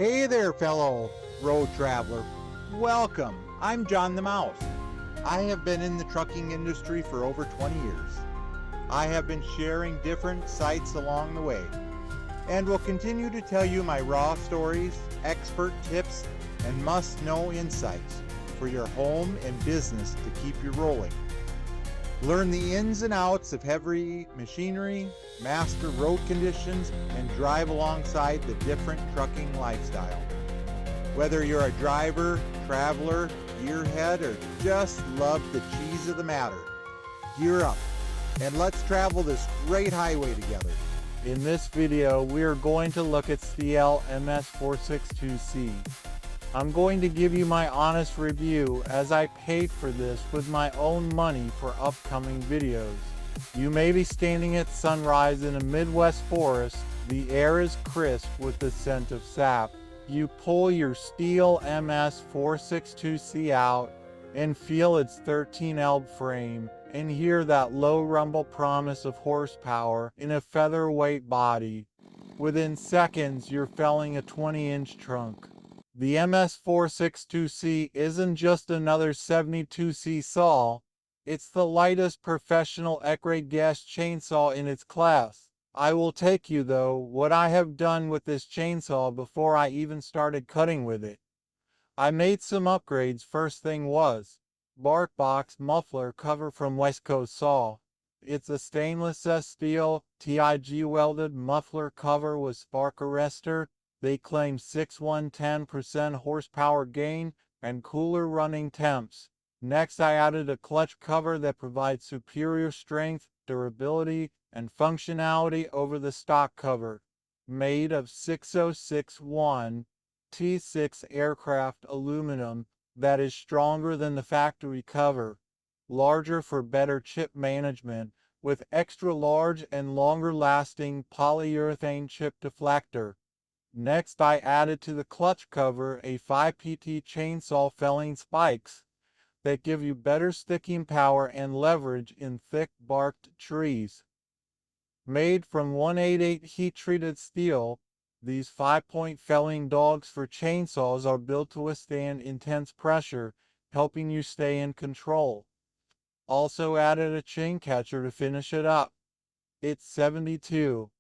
Hey there, fellow road traveler. Welcome. I'm John the Mouse. I have been in the trucking industry for over 20 years. I have been sharing different sites along the way and will continue to tell you my raw stories, expert tips, and must-know insights for your home and business to keep you rolling. Learn the ins and outs of heavy machinery, master road conditions, and drive alongside the different trucking lifestyle. Whether you're a driver, traveler, gearhead, or just love the cheese of the matter, gear up and let's travel this great highway together. In this video, we are going to look at Stihl MS462C. I'm going to give you my honest review as I paid for this with my own money for upcoming videos. You may be standing at sunrise in a Midwest forest. The air is crisp with the scent of sap. You pull your Stihl MS462C out and feel its 13L frame and hear that low rumble promise of horsepower in a featherweight body. Within seconds, you're felling a 20-inch trunk. The MS462C isn't just another 72C saw, it's the lightest professional E-grade gas chainsaw in its class. I will take you though what I have done with this chainsaw before I even started cutting with it. I made some upgrades. First thing was bark box muffler cover from West Coast Saw. It's a stainless steel TIG welded muffler cover with spark arrestor. They claim 6-10% horsepower gain and cooler running temps. Next, I added a clutch cover that provides superior strength, durability, and functionality over the stock cover. Made of 6061 T6 aircraft aluminum that is stronger than the factory cover. Larger for better chip management with extra large and longer lasting polyurethane chip deflector. Next, I added to the clutch cover a 5PT chainsaw felling spikes that give you better sticking power and leverage in thick barked trees. Made from 188 heat-treated steel, these 5-point felling dogs for chainsaws are built to withstand intense pressure, helping you stay in control. Also added a chain catcher to finish it up. It's 72.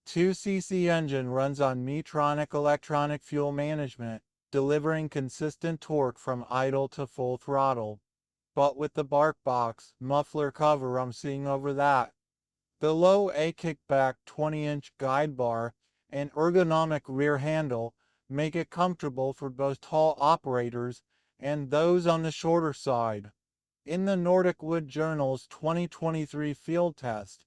2cc engine runs on Metronic electronic fuel management, delivering consistent torque from idle to full throttle. But with the bark box muffler cover, I'm seeing over that. The low A kickback 20-inch guide bar and ergonomic rear handle make it comfortable for both tall operators and those on the shorter side. In the Nordic Wood Journal's 2023 field test,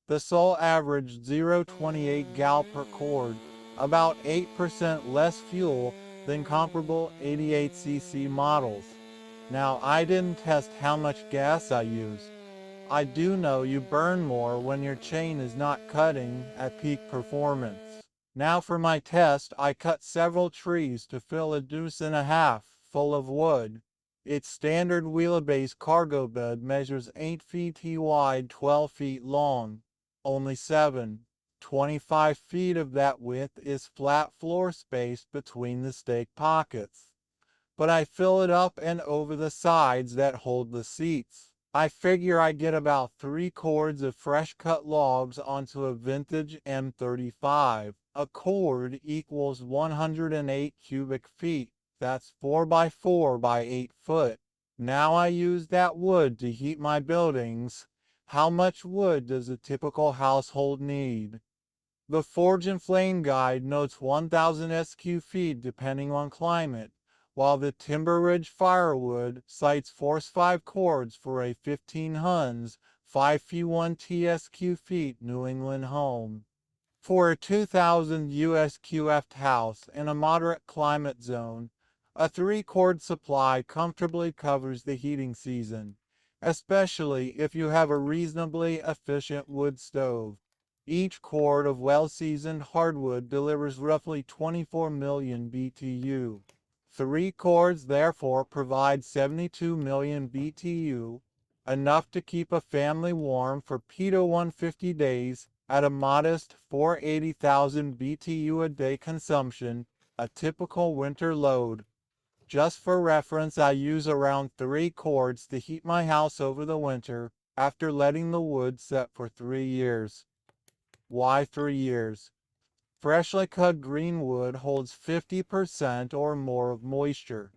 the saw averaged 0.28 gal per cord, about 8% less fuel than comparable 88cc models. Now, I didn't test how much gas I used. I do know you burn more when your chain is not cutting at peak performance. Now for my test, I cut several trees to fill a Deuce and a half full of wood. Its standard wheelbase cargo bed measures 8 feet wide, 12 feet long. Only 25 feet of that width is flat floor space between the stake pockets. But I fill it up and over the sides that hold the seats. I figure I get about 3 cords of fresh cut logs onto a vintage M35. A cord equals 108 cubic feet. That's 4 by 4 by 8 foot. Now I use that wood to heat my buildings. How much wood does a typical household need? The Forge and Flame Guide notes 1,000 SQ feet depending on climate, while the Timber Ridge Firewood cites Force 5 cords for a 15 Huns 5 TSQ feet New England home. For a 2,000 USQF house in a moderate climate zone, a 3-cord supply comfortably covers the heating season, especially if you have a reasonably efficient wood stove. Each cord of well-seasoned hardwood delivers roughly 24 million BTU. 3 cords therefore provide 72 million BTU, enough to keep a family warm for pitot 150 days at a modest 480,000 BTU a day consumption A typical winter load. Just for reference, I use around 3 cords to heat my house over the winter after letting the wood set for 3 years. Why 3 years? Freshly cut green wood holds 50% or more of moisture.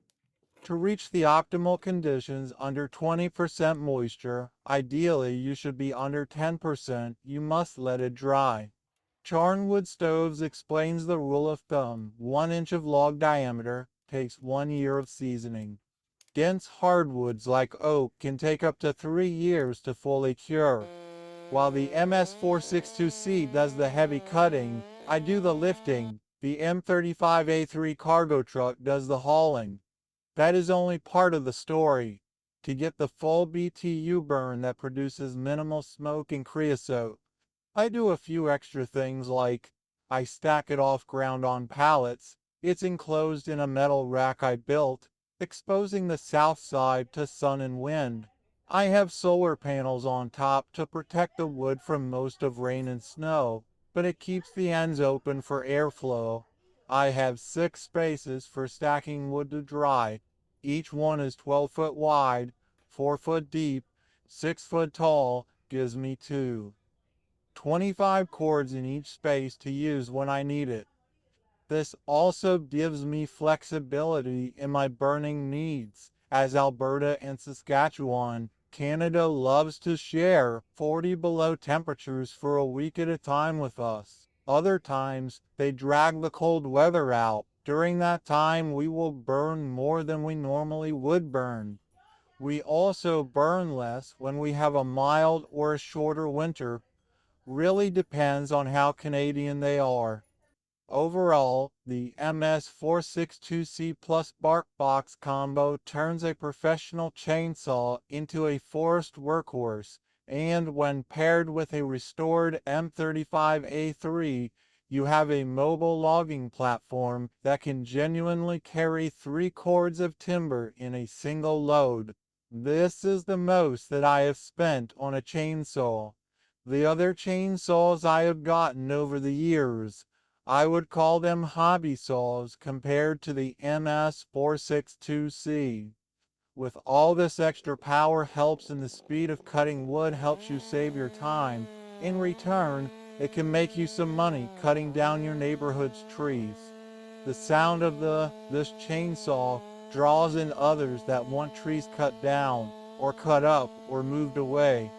To reach the optimal conditions under 20% moisture, ideally you should be under 10%, you must let it dry. Charnwood Stoves explains the rule of thumb: 1 inch of log diameter takes 1 year of seasoning. Dense hardwoods like oak can take up to 3 years to fully cure. While the MS462C does the heavy cutting, I do the lifting. The M35A3 cargo truck does the hauling. That is only part of the story. To get the full BTU burn that produces minimal smoke and creosote, I do a few extra things like I stack it off ground on pallets. It's enclosed in a metal rack I built, exposing the south side to sun and wind. I have solar panels on top to protect the wood from most of rain and snow, but it keeps the ends open for airflow. I have 6 spaces for stacking wood to dry. Each one is 12 foot wide, 4 foot deep, 6 foot tall, gives me 25 cords in each space to use when I need it. This also gives me flexibility in my burning needs, as Alberta and Saskatchewan, Canada loves to share 40 below temperatures for a week at a time with us. Other times, they drag the cold weather out. During that time, we will burn more than we normally would burn. We also burn less when we have a mild or a shorter winter. Really depends on how Canadian they are. Overall, the MS462C plus bark box combo turns a professional chainsaw into a forest workhorse, and when paired with a restored M35A3, you have a mobile logging platform that can genuinely carry 3 cords of timber in a single load. This is the most that I have spent on a chainsaw. The other chainsaws I have gotten over the years, I would call them hobby saws compared to the MS462C. With all this extra power helps in the speed of cutting wood, helps you save your time. In return, it can make you some money cutting down your neighborhood's trees. The sound of this chainsaw draws in others that want trees cut down, or cut up, or moved away.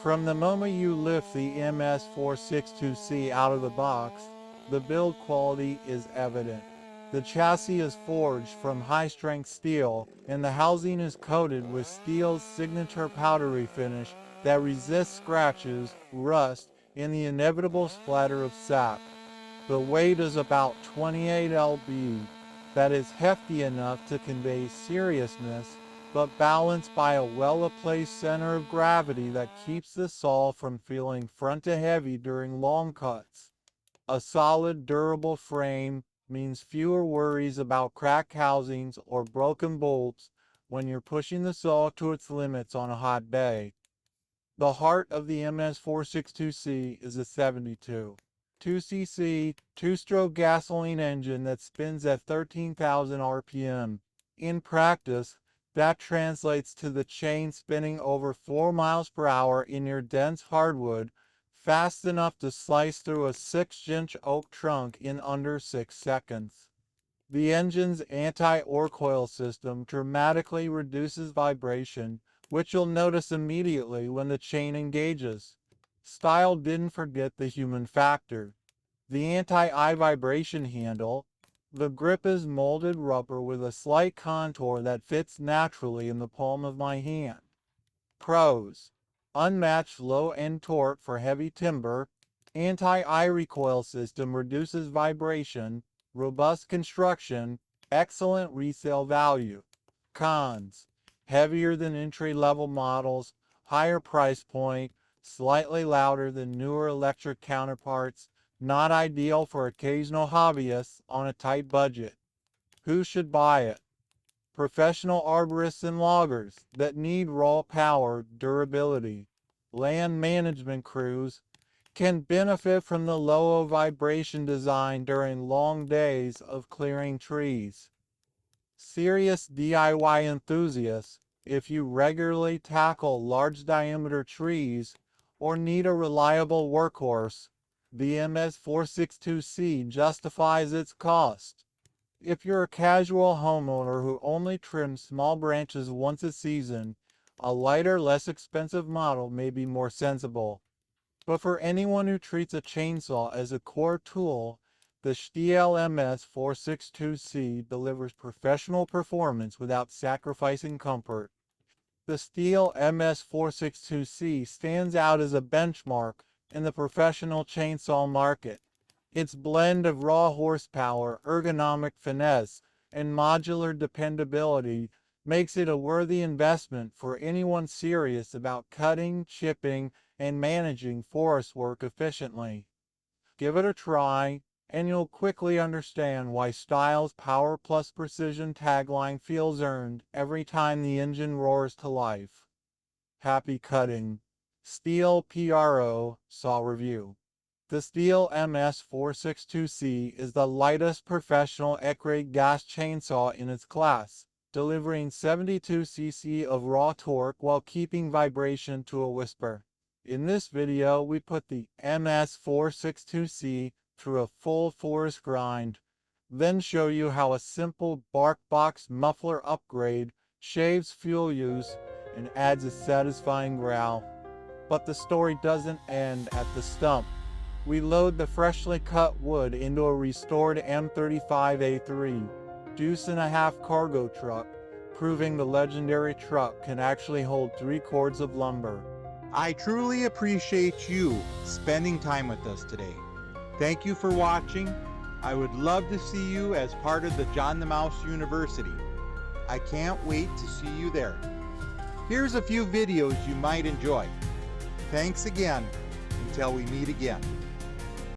From the moment you lift the MS462C out of the box, the build quality is evident. The chassis is forged from high-strength steel, and the housing is coated with Stihl's signature powdery finish that resists scratches, rust, and the inevitable splatter of sap. The weight is about 28 lb. That is hefty enough to convey seriousness, but balanced by a well-placed center of gravity that keeps the saw from feeling front to heavy during long cuts. A solid, durable frame means fewer worries about cracked housings or broken bolts when you're pushing the saw to its limits on a hot day. The heart of the MS462C is a 72. 2cc, 2-stroke gasoline engine that spins at 13,000 RPM. In practice, that translates to the chain spinning over 4 miles per hour in your dense hardwood, fast enough to slice through a 6-inch oak trunk in under 6 seconds. The engine's anti-ore coil system dramatically reduces vibration, which you'll notice immediately when the chain engages. Stihl didn't forget the human factor. The anti-eye vibration handle. The grip is molded rubber with a slight contour that fits naturally in the palm of my hand. Pros: unmatched low-end torque for heavy timber, anti-eye recoil system reduces vibration, robust construction, excellent resale value. Cons: heavier than entry-level models, higher price point, slightly louder than newer electric counterparts, not ideal for occasional hobbyists on a tight budget. Who should buy it? Professional arborists and loggers that need raw power, durability. Land management crews, can benefit from the low vibration design during long days of clearing trees. Serious DIY enthusiasts, if you regularly tackle large diameter trees or need a reliable workhorse, the MS462C justifies its cost. If you're a casual homeowner who only trims small branches once a season, a lighter, less expensive model may be more sensible. But for anyone who treats a chainsaw as a core tool, the Stihl MS462C delivers professional performance without sacrificing comfort. The Stihl MS462C stands out as a benchmark in the professional chainsaw market. Its blend of raw horsepower, ergonomic finesse, and modular dependability makes it a worthy investment for anyone serious about cutting, chipping, and managing forest work efficiently. Give it a try, and you'll quickly understand why Stihl's Power Plus Precision tagline feels earned every time the engine roars to life. Happy cutting. Stihl PRO Saw Review. The Stihl MS462C is the lightest professional E-grade gas chainsaw in its class, delivering 72 cc of raw torque while keeping vibration to a whisper. In this video, we put the MS462C through a full forest grind, then show you how a simple bark box muffler upgrade shaves fuel use and adds a satisfying growl. But the story doesn't end at the stump. We load the freshly cut wood into a restored M35A3 Deuce and a half cargo truck, proving the legendary truck can actually hold 3 cords of lumber. I truly appreciate you spending time with us today. Thank you for watching. I would love to see you as part of the John the Mouse University. I can't wait to see you there. Here's a few videos you might enjoy. Thanks again. Until we meet again.